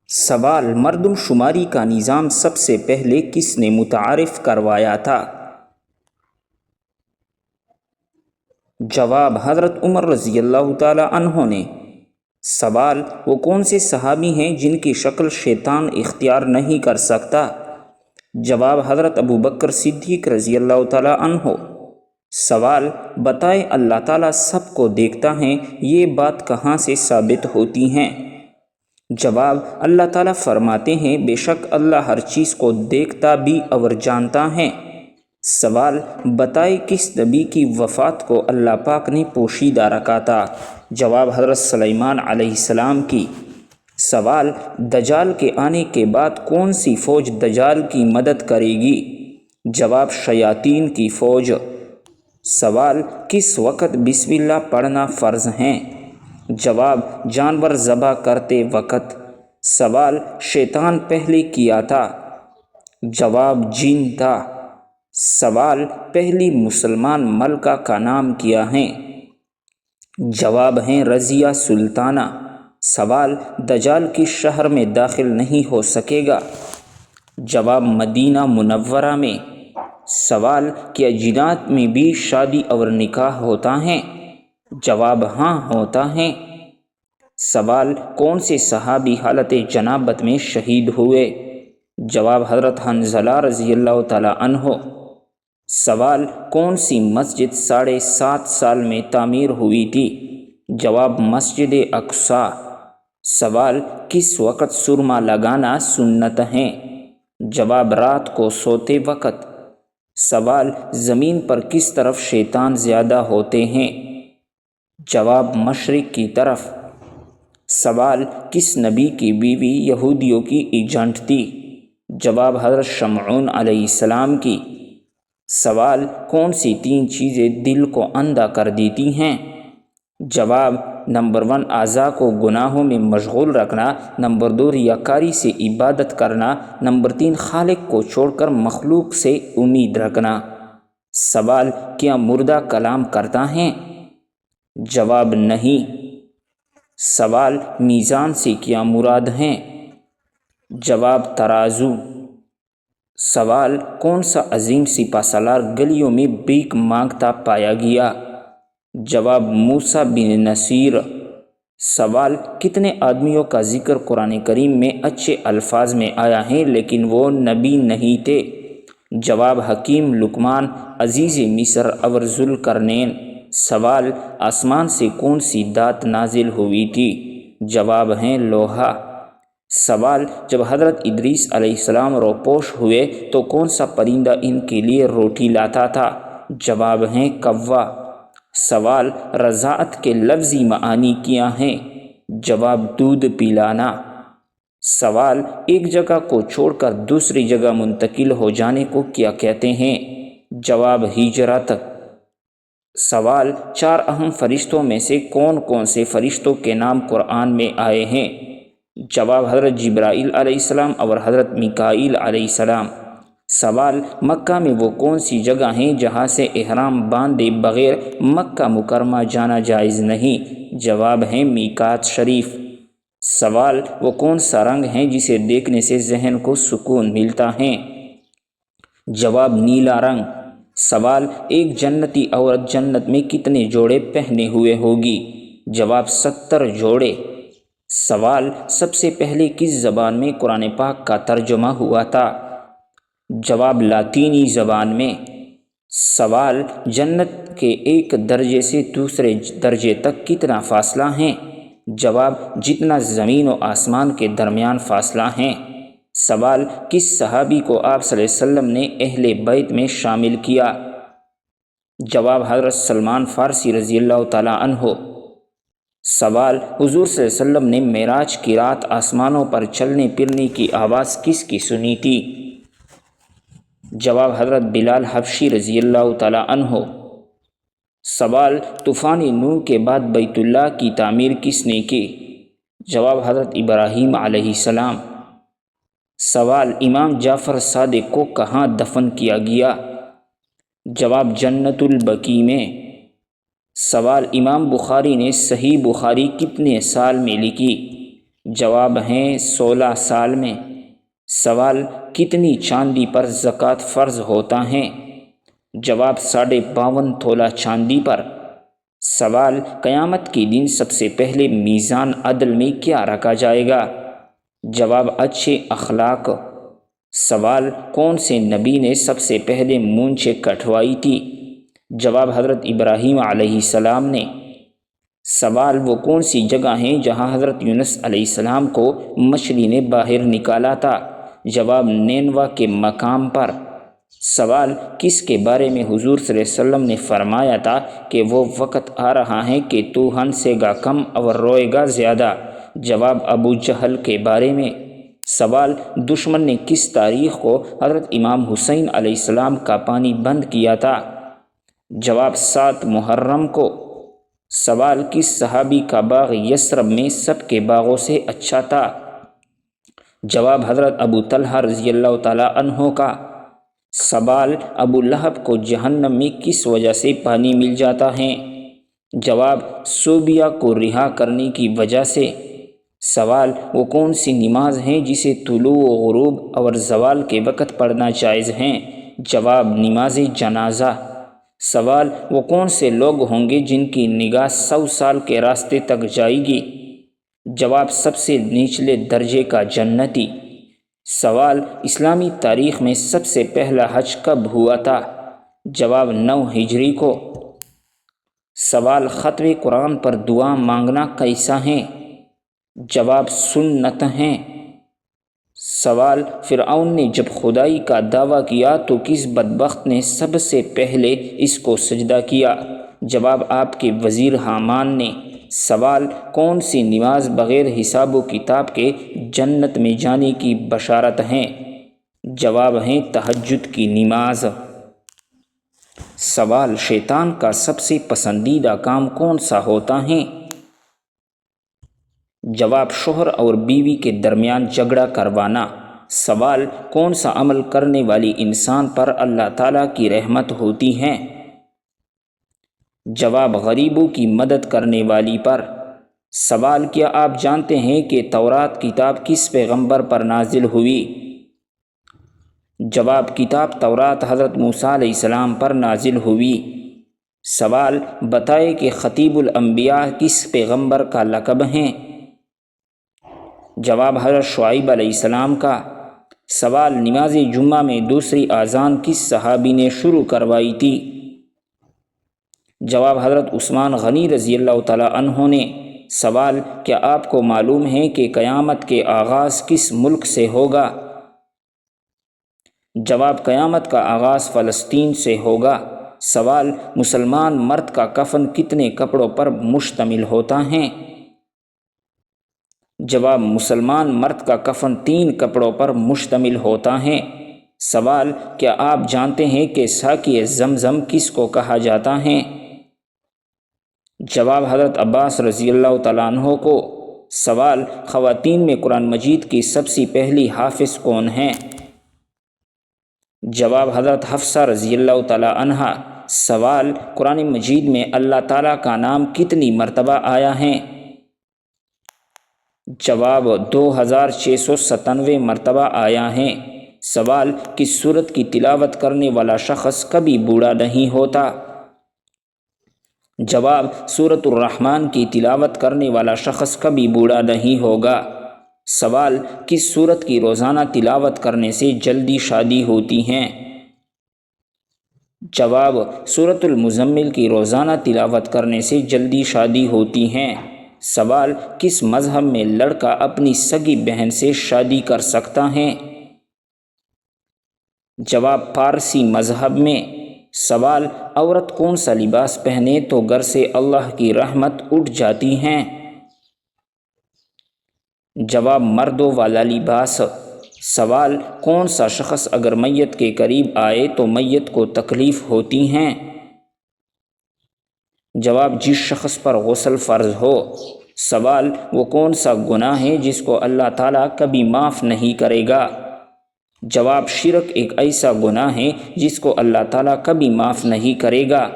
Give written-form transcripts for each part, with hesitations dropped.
سوال: مردم شماری کا نظام سب سے پہلے کس نے متعارف کروایا تھا؟ جواب: حضرت عمر رضی اللہ تعالی عنہ نے۔ سوال: وہ کون سے صحابی ہیں جن کی شکل شیطان اختیار نہیں کر سکتا؟ جواب: حضرت ابوبکر صدیق رضی اللہ تعالی عنہ۔ سوال: بتائیں اللہ تعالیٰ سب کو دیکھتا ہے، یہ بات کہاں سے ثابت ہوتی ہے؟ جواب: اللہ تعالیٰ فرماتے ہیں، بے شک اللہ ہر چیز کو دیکھتا بھی اور جانتا ہے۔ سوال: بتائیں کس نبی کی وفات کو اللہ پاک نے پوشیدہ رکھا تھا؟ جواب: حضرت سلیمان علیہ السلام کی۔ سوال: دجال کے آنے کے بعد کون سی فوج دجال کی مدد کرے گی؟ جواب: شیاطین کی فوج۔ سوال: کس وقت بسم اللہ پڑھنا فرض ہے؟ جواب: جانور ذبح کرتے وقت۔ سوال: شیطان پہلے کیا تھا؟ جواب: جن تھا۔ سوال: پہلی مسلمان ملکہ کا نام کیا ہے؟ جواب ہے رضیہ سلطانہ۔ سوال: دجال کس شہر میں داخل نہیں ہو سکے گا؟ جواب: مدینہ منورہ میں۔ سوال: کیا جنات میں بھی شادی اور نکاح ہوتا ہے؟ جواب: ہاں ہوتا ہے۔ سوال: کون سے صحابی حالت جنابت میں شہید ہوئے؟ جواب: حضرت حنظلہ رضی اللہ تعالی عنہ۔ سوال: کون سی مسجد 7.5 سال میں تعمیر ہوئی تھی؟ جواب: مسجد اقصیٰ۔ سوال: کس وقت سرما لگانا سنت ہے؟ جواب: رات کو سوتے وقت۔ سوال: زمین پر کس طرف شیطان زیادہ ہوتے ہیں؟ جواب: مشرق کی طرف۔ سوال: کس نبی کی بیوی یہودیوں کی ایجنٹ تھی؟ جواب: حضرت شمعون علیہ السلام کی۔ سوال: کون سی 3 چیزیں دل کو اندھا کر دیتی ہیں؟ جواب: نمبر 1 اعضاء کو گناہوں میں مشغول رکھنا، نمبر 2 ریاکاری سے عبادت کرنا، نمبر 3 خالق کو چھوڑ کر مخلوق سے امید رکھنا۔ سوال: کیا مردہ کلام کرتا ہے؟ جواب: نہیں۔ سوال: میزان سے کیا مراد ہے؟ جواب: ترازو۔ سوال: کون سا عظیم سپہ سالار گلیوں میں بھیک مانگتا پایا گیا؟ جواب: موسیٰ بن نصیر۔ سوال: کتنے آدمیوں کا ذکر قرآن کریم میں اچھے الفاظ میں آیا ہے لیکن وہ نبی نہیں تھے؟ جواب: حکیم، لقمان، عزیز مصر اور ذوالقرنین۔ سوال: آسمان سے کون سی دات نازل ہوئی تھی؟ جواب ہے لوحہ۔ سوال: جب حضرت ادریس علیہ السلام روپوش ہوئے تو کون سا پرندہ ان کے لیے روٹی لاتا تھا؟ جواب ہے کوّا۔ سوال: رضاعت کے لفظی معانی کیا ہیں؟ جواب: دودھ پلانا۔ سوال: ایک جگہ کو چھوڑ کر دوسری جگہ منتقل ہو جانے کو کیا کہتے ہیں؟ جواب: ہجرت۔ سوال: 4 اہم فرشتوں میں سے کون کون سے فرشتوں کے نام قرآن میں آئے ہیں؟ جواب: حضرت جبرائیل علیہ السلام اور حضرت میکائیل علیہ السلام۔ سوال: مکہ میں وہ کون سی جگہ ہیں جہاں سے احرام باندھے بغیر مکہ مکرمہ جانا جائز نہیں؟ جواب ہے میقات شریف۔ سوال: وہ کون سا رنگ ہے جسے دیکھنے سے ذہن کو سکون ملتا ہے؟ جواب: نیلا رنگ۔ سوال: ایک جنتی عورت جنت میں کتنے جوڑے پہنے ہوئے ہوگی؟ جواب: 70 جوڑے۔ سوال: سب سے پہلے کس زبان میں قرآن پاک کا ترجمہ ہوا تھا؟ جواب: لاطینی زبان میں۔ سوال: جنت کے ایک درجے سے دوسرے درجے تک کتنا فاصلہ ہے؟ جواب: جتنا زمین و آسمان کے درمیان فاصلہ ہے۔ سوال: کس صحابی کو آپ صلی اللہ علیہ وسلم نے اہل بیت میں شامل کیا؟ جواب: حضرت سلمان فارسی رضی اللہ تعالی عنہ۔ سوال: حضور صلی اللہ علیہ وسلم نے معراج کی رات آسمانوں پر چلنے پھرنے کی آواز کس کی سنی تھی؟ جواب: حضرت بلال حبشی رضی اللہ تعالی عنہ۔ سوال: طوفان نوح کے بعد بیت اللہ کی تعمیر کس نے کی؟ جواب: حضرت ابراہیم علیہ السلام۔ سوال: امام جعفر صادق کو کہاں دفن کیا گیا؟ جواب: جنت البقیع میں۔ سوال: امام بخاری نے صحیح بخاری کتنے سال میں لکھی؟ جواب ہیں 16 سال میں۔ سوال کتنی چاندی پر زکوٰۃ فرض ہوتا ہے؟ جواب 52.5 تولہ چاندی پر۔ سوال قیامت کے دن سب سے پہلے میزان عدل میں کیا رکھا جائے گا؟ جواب اچھے اخلاق۔ سوال کون سے نبی نے سب سے پہلے مونچھیں کٹوائی تھی؟ جواب حضرت ابراہیم علیہ السلام نے۔ سوال وہ کون سی جگہ ہیں جہاں حضرت یونس علیہ السلام کو مچھلی نے باہر نکالا تھا؟ جواب نینوا کے مقام پر۔ سوال کس کے بارے میں حضور صلی اللہ علیہ وسلم نے فرمایا تھا کہ وہ وقت آ رہا ہے کہ تو ہنسے گا کم اور روئے گا زیادہ؟ جواب ابو جہل کے بارے میں۔ سوال دشمن نے کس تاریخ کو حضرت امام حسین علیہ السلام کا پانی بند کیا تھا؟ جواب 7 محرم کو۔ سوال کس صحابی کا باغ یثرب میں سب کے باغوں سے اچھا تھا؟ جواب حضرت ابو طلحہ رضی اللہ تعالیٰ عنہ کا۔ سوال ابو لہب کو جہنم میں کس وجہ سے پانی مل جاتا ہے؟ جواب صوبیہ کو رہا کرنے کی وجہ سے۔ سوال وہ کون سی نماز ہیں جسے طلوع و غروب اور زوال کے وقت پڑھنا جائز ہیں؟ جواب نماز جنازہ۔ سوال وہ کون سے لوگ ہوں گے جن کی نگاہ 100 سال کے راستے تک جائے گی؟ جواب سب سے نچلے درجے کا جنتی۔ سوال اسلامی تاریخ میں سب سے پہلا حج کب ہوا تھا؟ جواب 9 ہجری کو۔ سوال ختم قرآن پر دعا مانگنا کیسا ہے؟ جواب سنت ہیں۔ سوال فرعون نے جب خدائی کا دعویٰ کیا تو کس بدبخت نے سب سے پہلے اس کو سجدہ کیا؟ جواب آپ کے وزیر حامان نے۔ سوال کون سی نماز بغیر حساب و کتاب کے جنت میں جانے کی بشارت ہے؟ جواب ہیں تہجد کی نماز۔ سوال شیطان کا سب سے پسندیدہ کام کون سا ہوتا ہے؟ جواب شوہر اور بیوی کے درمیان جھگڑا کروانا۔ سوال کون سا عمل کرنے والی انسان پر اللہ تعالیٰ کی رحمت ہوتی ہے؟ جواب غریبوں کی مدد کرنے والی پر۔ سوال کیا آپ جانتے ہیں کہ تورات کتاب کس پیغمبر پر نازل ہوئی؟ جواب کتاب تورات حضرت موسیٰ علیہ السلام پر نازل ہوئی۔ سوال بتائے کہ خطیب الانبیاء کس پیغمبر کا لقب ہیں؟ جواب حضرت شعیب علیہ السلام کا۔ سوال نماز جمعہ میں دوسری اذان کس صحابی نے شروع کروائی تھی؟ جواب حضرت عثمان غنی رضی اللہ تعالیٰ عنہ نے۔ سوال کیا آپ کو معلوم ہے کہ قیامت کے آغاز کس ملک سے ہوگا؟ جواب قیامت کا آغاز فلسطین سے ہوگا۔ سوال مسلمان مرد کا کفن کتنے کپڑوں پر مشتمل ہوتا ہے؟ جواب مسلمان مرد کا کفن 3 کپڑوں پر مشتمل ہوتا ہے۔ سوال کیا آپ جانتے ہیں کہ ساقی زمزم کس کو کہا جاتا ہے؟ جواب حضرت عباس رضی اللہ تعالیٰ عنہ کو۔ سوال خواتین میں قرآن مجید کی سب سے پہلی حافظ کون ہیں؟ جواب حضرت حفصہ رضی اللہ تعالیٰ عنہا۔ سوال قرآن مجید میں اللہ تعالیٰ کا نام کتنی مرتبہ آیا ہے؟ جواب 2697 مرتبہ آیا ہے۔ سوال کس سورت کی تلاوت کرنے والا شخص کبھی بوڑھا نہیں ہوتا؟ جواب سورۃ الرحمن کی تلاوت کرنے والا شخص کبھی بوڑھا نہیں ہوگا۔ سوال کس سورت کی روزانہ تلاوت کرنے سے جلدی شادی ہوتی ہے؟ جواب سورۃ المزمل کی روزانہ تلاوت کرنے سے جلدی شادی ہوتی ہیں۔ سوال کس مذہب میں لڑکا اپنی سگی بہن سے شادی کر سکتا ہے؟ جواب پارسی مذہب میں۔ سوال عورت کون سا لباس پہنے تو گھر سے اللہ کی رحمت اٹھ جاتی ہیں؟ جواب مردوں والا لباس۔ سوال کون سا شخص اگر میت کے قریب آئے تو میت کو تکلیف ہوتی ہیں؟ جواب جس شخص پر غسل فرض ہو۔ سوال وہ کون سا گناہ ہے جس کو اللہ تعالیٰ کبھی معاف نہیں کرے گا؟ جواب شرک ایک ایسا گناہ ہے جس کو اللہ تعالیٰ کبھی معاف نہیں کرے گا۔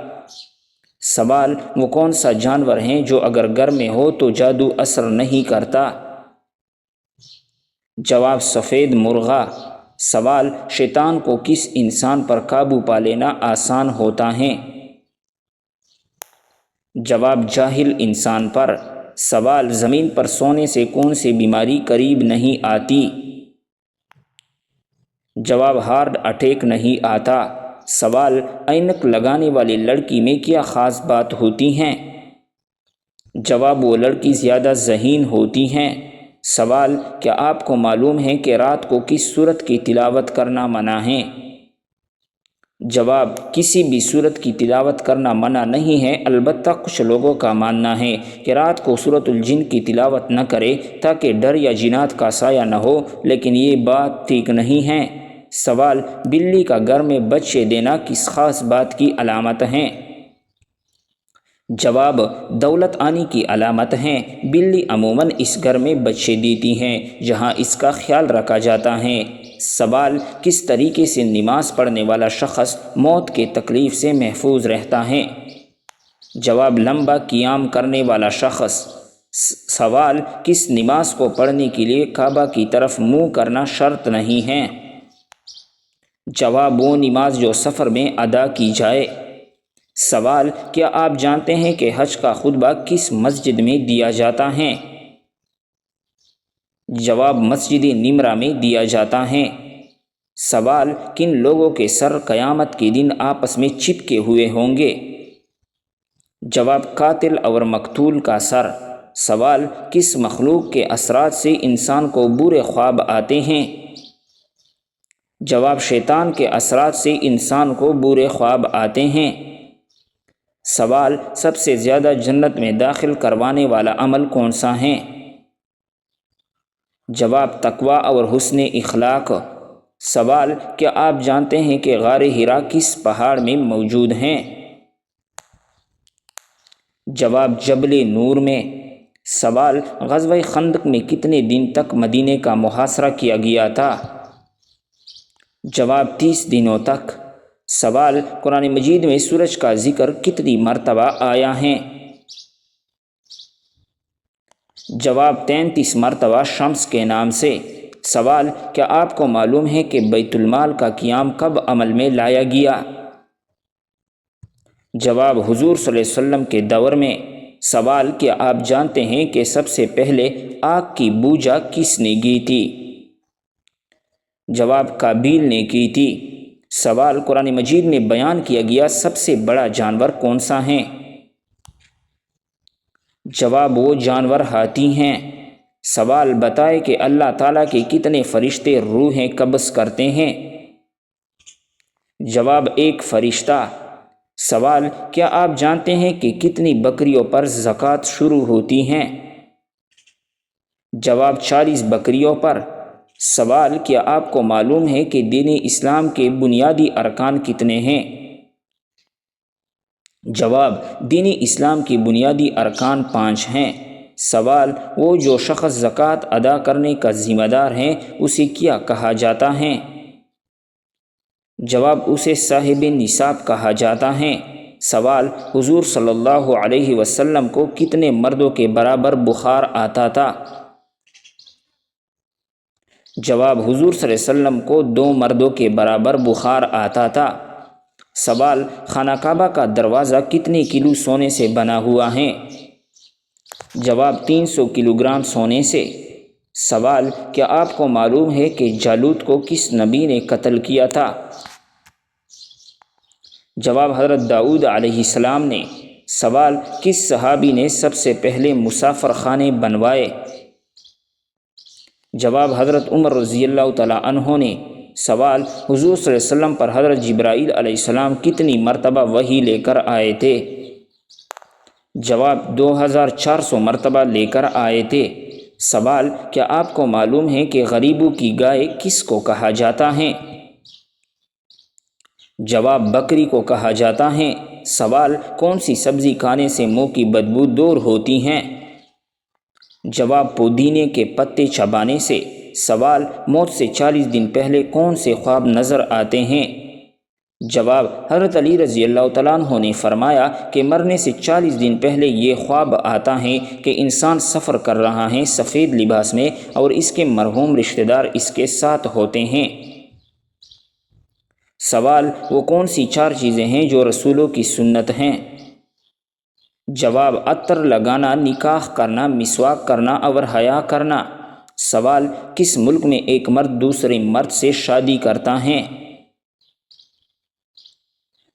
سوال وہ کون سا جانور ہے جو اگر گھر میں ہو تو جادو اثر نہیں کرتا؟ جواب سفید مرغا۔ سوال شیطان کو کس انسان پر قابو پا لینا آسان ہوتا ہے؟ جواب جاہل انسان پر۔ سوال زمین پر سونے سے کون سی بیماری قریب نہیں آتی؟ جواب ہارٹ اٹیک نہیں آتا۔ سوال اینک لگانے والی لڑکی میں کیا خاص بات ہوتی ہیں؟ جواب وہ لڑکی زیادہ ذہین ہوتی ہیں۔ سوال کیا آپ کو معلوم ہے کہ رات کو کس سورت کی تلاوت کرنا منع ہے؟ جواب کسی بھی سورت کی تلاوت کرنا منع نہیں ہے، البتہ کچھ لوگوں کا ماننا ہے کہ رات کو سورۃ الجن کی تلاوت نہ کرے تاکہ ڈر یا جنات کا سایہ نہ ہو، لیکن یہ بات ٹھیک نہیں ہے۔ سوال بلی کا گھر میں بچے دینا کس خاص بات کی علامت ہے؟ جواب دولت آنے کی علامت ہے۔ بلی عموماً اس گھر میں بچے دیتی ہیں جہاں اس کا خیال رکھا جاتا ہے۔ سوال کس طریقے سے نماز پڑھنے والا شخص موت کے تکلیف سے محفوظ رہتا ہے؟ جواب لمبا قیام کرنے والا شخص۔ سوال کس نماز کو پڑھنے کے لیے کعبہ کی طرف منہ کرنا شرط نہیں ہے؟ جواب وہ نماز جو سفر میں ادا کی جائے۔ سوال کیا آپ جانتے ہیں کہ حج کا خطبہ کس مسجد میں دیا جاتا ہے؟ جواب مسجد نمرہ میں دیا جاتا ہے۔ سوال کن لوگوں کے سر قیامت کے دن آپس میں چپکے ہوئے ہوں گے؟ جواب قاتل اور مقتول کا سر۔ سوال کس مخلوق کے اثرات سے انسان کو برے خواب آتے ہیں؟ جواب شیطان کے اثرات سے انسان کو برے خواب آتے ہیں۔ سوال سب سے زیادہ جنت میں داخل کروانے والا عمل کون سا ہے؟ جواب تقوی اور حسن اخلاق۔ سوال کیا آپ جانتے ہیں کہ غار حرا کس پہاڑ میں موجود ہیں؟ جواب جبل نور میں۔ سوال غزوہ خندق میں کتنے دن تک مدینے کا محاصرہ کیا گیا تھا؟ جواب 30 دنوں تک۔ سوال قرآن مجید میں سورج کا ذکر کتنی مرتبہ آیا ہے؟ جواب 33 مرتبہ شمس کے نام سے۔ سوال کیا آپ کو معلوم ہے کہ بیت المال کا قیام کب عمل میں لایا گیا؟ جواب حضور صلی اللہ علیہ وسلم کے دور میں۔ سوال کیا آپ جانتے ہیں کہ سب سے پہلے آگ کی بوجھا کس نے کی تھی؟ جواب قابیل نے کی تھی۔ سوال قرآن مجید میں بیان کیا گیا سب سے بڑا جانور کون سا ہے؟ جواب وہ جانور ہاتھی ہیں۔ سوال بتائے کہ اللہ تعالیٰ کے کتنے فرشتے روحیں قبض کرتے ہیں؟ جواب ایک فرشتہ۔ سوال کیا آپ جانتے ہیں کہ کتنی بکریوں پر زکوٰۃ شروع ہوتی ہیں؟ جواب 40 بکریوں پر۔ سوال کیا آپ کو معلوم ہے کہ دین اسلام کے بنیادی ارکان کتنے ہیں؟ جواب دین اسلام کی بنیادی ارکان 5 ہیں۔ سوال وہ جو شخص زکوٰۃ ادا کرنے کا ذمہ دار ہے اسے کیا کہا جاتا ہے؟ جواب اسے صاحب نصاب کہا جاتا ہے۔ سوال حضور صلی اللہ علیہ وسلم کو کتنے مردوں کے برابر بخار آتا تھا؟ جواب حضور صلی اللہ علیہ وسلم کو 2 مردوں کے برابر بخار آتا تھا۔ سوال خانہ کعبہ کا دروازہ کتنے کلو سونے سے بنا ہوا ہے؟ جواب 300 کلو گرام سونے سے۔ سوال کیا آپ کو معلوم ہے کہ جالوت کو کس نبی نے قتل کیا تھا؟ جواب حضرت داؤد علیہ السلام نے۔ سوال کس صحابی نے سب سے پہلے مسافر خانے بنوائے؟ جواب حضرت عمر رضی اللہ تعالیٰ عنہ نے۔ سوال حضور صلی اللہ علیہ وسلم پر حضرت جبرائیل علیہ السلام کتنی مرتبہ وحی لے کر آئے تھے؟ جواب 2400 مرتبہ لے کر آئے تھے۔ سوال کیا آپ کو معلوم ہے کہ غریبوں کی گائے کس کو کہا جاتا ہے؟ جواب بکری کو کہا جاتا ہے۔ سوال کون سی سبزی کھانے سے منہ کی بدبو دور ہوتی ہیں؟ جواب پودینے کے پتے چبانے سے۔ سوال موت سے 40 دن پہلے کون سے خواب نظر آتے ہیں؟ جواب: حضرت علی رضی اللہ تعالیٰ عنہ نے فرمایا کہ مرنے سے 40 دن پہلے یہ خواب آتا ہے کہ انسان سفر کر رہا ہے سفید لباس میں اور اس کے مرحوم رشتہ دار اس کے ساتھ ہوتے ہیں۔ سوال: وہ کون سی 4 چیزیں ہیں جو رسولوں کی سنت ہیں؟ جواب: عطر لگانا، نکاح کرنا، مسواک کرنا اور حیا کرنا۔ سوال: کس ملک میں ایک مرد دوسرے مرد سے شادی کرتا ہے؟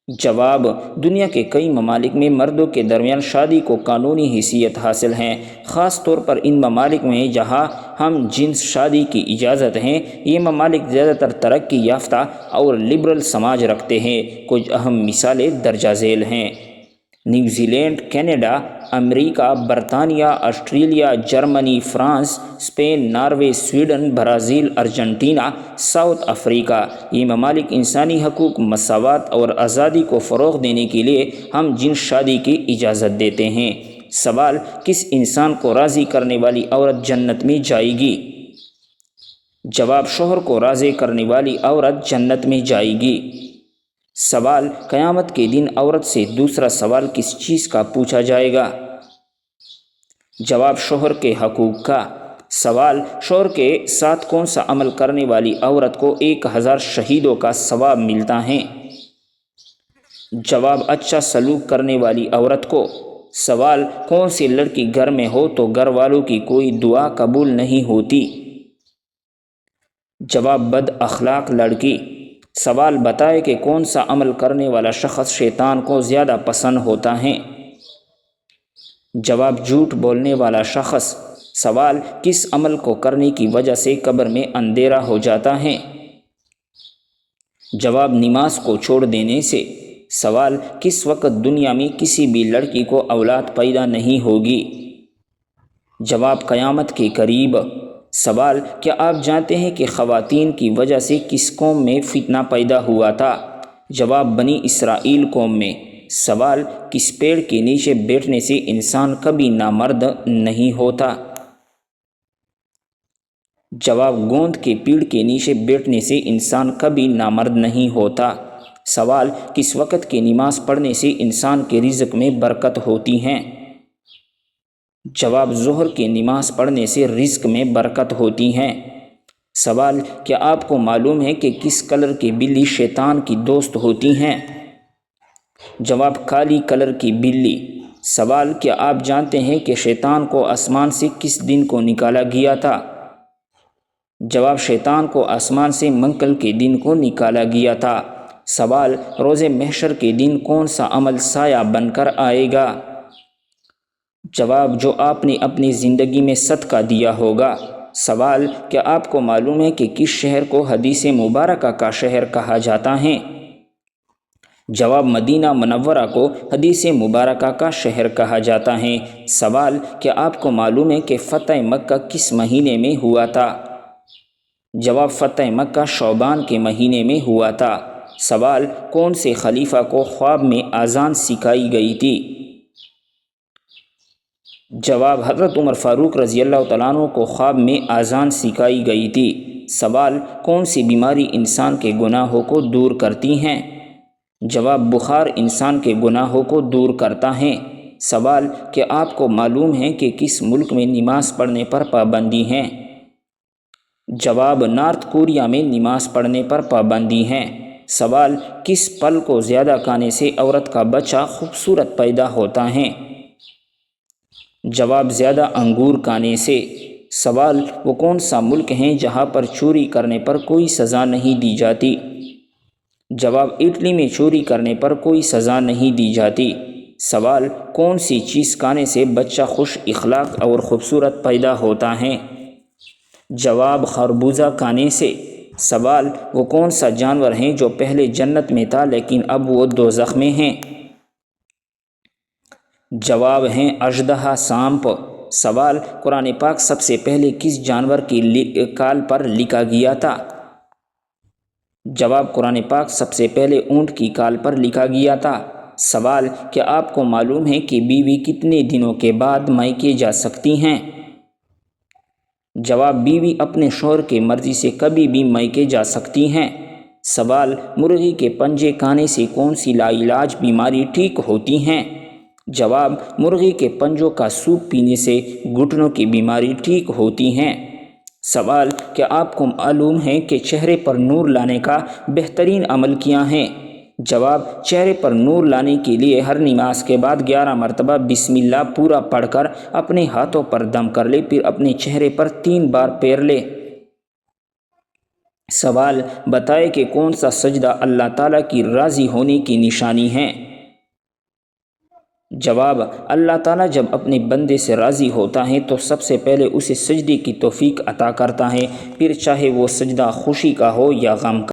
جواب: دنیا کے کئی ممالک میں مردوں کے درمیان شادی کو قانونی حیثیت حاصل ہے، خاص طور پر ان ممالک میں جہاں ہم جنس شادی کی اجازت ہے۔ یہ ممالک زیادہ تر ترقی یافتہ اور لبرل سماج رکھتے ہیں۔ کچھ اہم مثالیں درجہ ذیل ہیں: نیوزی لینڈ، کینیڈا، امریکہ، برطانیہ، آسٹریلیا، جرمنی، France, Spain, Norway, Sweden, Brazil, Argentina, South Africa. یہ ممالک انسانی حقوق، مساوات اور آزادی کو فروغ دینے کے لیے ہم جنس شادی کی اجازت دیتے ہیں۔ سوال: کس انسان کو راضی کرنے والی عورت جنت میں جائے گی؟ جواب: شوہر کو راضی کرنے والی عورت جنت میں جائے گی۔ سوال: قیامت کے دن عورت سے دوسرا سوال کس چیز کا پوچھا جائے گا؟ جواب: شوہر کے حقوق کا۔ سوال: شوہر کے ساتھ کون سا عمل کرنے والی عورت کو 1000 شہیدوں کا ثواب ملتا ہے؟ جواب: اچھا سلوک کرنے والی عورت کو۔ سوال: کون سی لڑکی گھر میں ہو تو گھر والوں کی کوئی دعا قبول نہیں ہوتی؟ جواب: بد اخلاق لڑکی۔ سوال: بتائے کہ کون سا عمل کرنے والا شخص شیطان کو زیادہ پسند ہوتا ہے؟ جواب: جھوٹ بولنے والا شخص۔ سوال: کس عمل کو کرنے کی وجہ سے قبر میں اندھیرا ہو جاتا ہے؟ جواب: نماز کو چھوڑ دینے سے۔ سوال: کس وقت دنیا میں کسی بھی لڑکی کو اولاد پیدا نہیں ہوگی؟ جواب: قیامت کے قریب۔ سوال: کیا آپ جانتے ہیں کہ خواتین کی وجہ سے کس قوم میں فتنہ پیدا ہوا تھا؟ جواب: بنی اسرائیل قوم میں۔ سوال: کس پیڑ کے نیچے بیٹھنے سے انسان کبھی نامرد نہیں ہوتا؟ جواب: گوند کے پیڑ کے نیچے بیٹھنے سے انسان کبھی نامرد نہیں ہوتا۔ سوال: کس وقت کی نماز پڑھنے سے انسان کے رزق میں برکت ہوتی ہے؟ جواب: ظہر کی نماز پڑھنے سے رزق میں برکت ہوتی ہے۔ سوال: کیا آپ کو معلوم ہے کہ کس کلر کی بلی شیطان کی دوست ہوتی ہیں؟ جواب: کالی کلر کی بلی۔ سوال: کیا آپ جانتے ہیں کہ شیطان کو آسمان سے کس دن کو نکالا گیا تھا؟ جواب: شیطان کو آسمان سے منگل کے دن کو نکالا گیا تھا۔ سوال: روز محشر کے دن کون سا عمل سایہ بن کر آئے گا؟ جواب: جو آپ نے اپنی زندگی میں صدقہ دیا ہوگا۔ سوال: کیا آپ کو معلوم ہے کہ کس شہر کو حدیث مبارکہ کا شہر کہا جاتا ہے؟ جواب: مدینہ منورہ کو حدیث مبارکہ کا شہر کہا جاتا ہے۔ سوال: کیا آپ کو معلوم ہے کہ فتح مکہ کس مہینے میں ہوا تھا؟ جواب: فتح مکہ شعبان کے مہینے میں ہوا تھا۔ سوال: کون سے خلیفہ کو خواب میں اذان سکھائی گئی تھی؟ جواب: حضرت عمر فاروق رضی اللہ تعالیٰ عنہ کو خواب میں اذان سکھائی گئی تھی۔ سوال: کون سی بیماری انسان کے گناہوں کو دور کرتی ہیں؟ جواب: بخار انسان کے گناہوں کو دور کرتا ہے۔ سوال: کیا آپ کو معلوم ہے کہ کس ملک میں نماز پڑھنے پر پابندی ہے؟ جواب: نارتھ کوریا میں نماز پڑھنے پر پابندی ہے۔ سوال: کس پھل کو زیادہ کھانے سے عورت کا بچہ خوبصورت پیدا ہوتا ہے؟ جواب: زیادہ انگور کھانے سے۔ سوال: وہ کون سا ملک ہے جہاں پر چوری کرنے پر کوئی سزا نہیں دی جاتی؟ جواب: اٹلی میں چوری کرنے پر کوئی سزا نہیں دی جاتی۔ سوال: کون سی چیز کھانے سے بچہ خوش اخلاق اور خوبصورت پیدا ہوتا ہے؟ جواب: خربوزہ کھانے سے۔ سوال: وہ کون سا جانور ہے جو پہلے جنت میں تھا لیکن اب وہ دوزخ میں ہے؟ جواب ہیں اژدہا، سانپ۔ سوال: قرآن پاک سب سے پہلے کس جانور کی کال پر لکھا گیا تھا؟ جواب: قرآن پاک سب سے پہلے اونٹ کی کال پر لکھا گیا تھا۔ سوال: کیا آپ کو معلوم ہے کہ بیوی کتنے دنوں کے بعد میکے جا سکتی ہیں؟ جواب: بیوی اپنے شوہر کی مرضی سے کبھی بھی میکے جا سکتی ہیں۔ سوال: مرغی کے پنجے کھانے سے کون سی لا علاج بیماری ٹھیک ہوتی ہیں؟ جواب: مرغی کے پنجوں کا سوپ پینے سے گھٹنوں کی بیماری ٹھیک ہوتی ہیں۔ سوال: کیا آپ کو معلوم ہے کہ چہرے پر نور لانے کا بہترین عمل کیا ہے؟ جواب: چہرے پر نور لانے کے لیے ہر نماز کے بعد 11 مرتبہ بسم اللہ پورا پڑھ کر اپنے ہاتھوں پر دم کر لے، پھر اپنے چہرے پر 3 بار پھیر لے۔ سوال: بتائیں کہ کون سا سجدہ اللہ تعالیٰ کی راضی ہونے کی نشانی ہے؟ جواب: اللہ تعالیٰ جب اپنے بندے سے راضی ہوتا ہے تو سب سے پہلے اسے سجدے کی توفیق عطا کرتا ہے، پھر چاہے وہ سجدہ خوشی کا ہو یا غم کا۔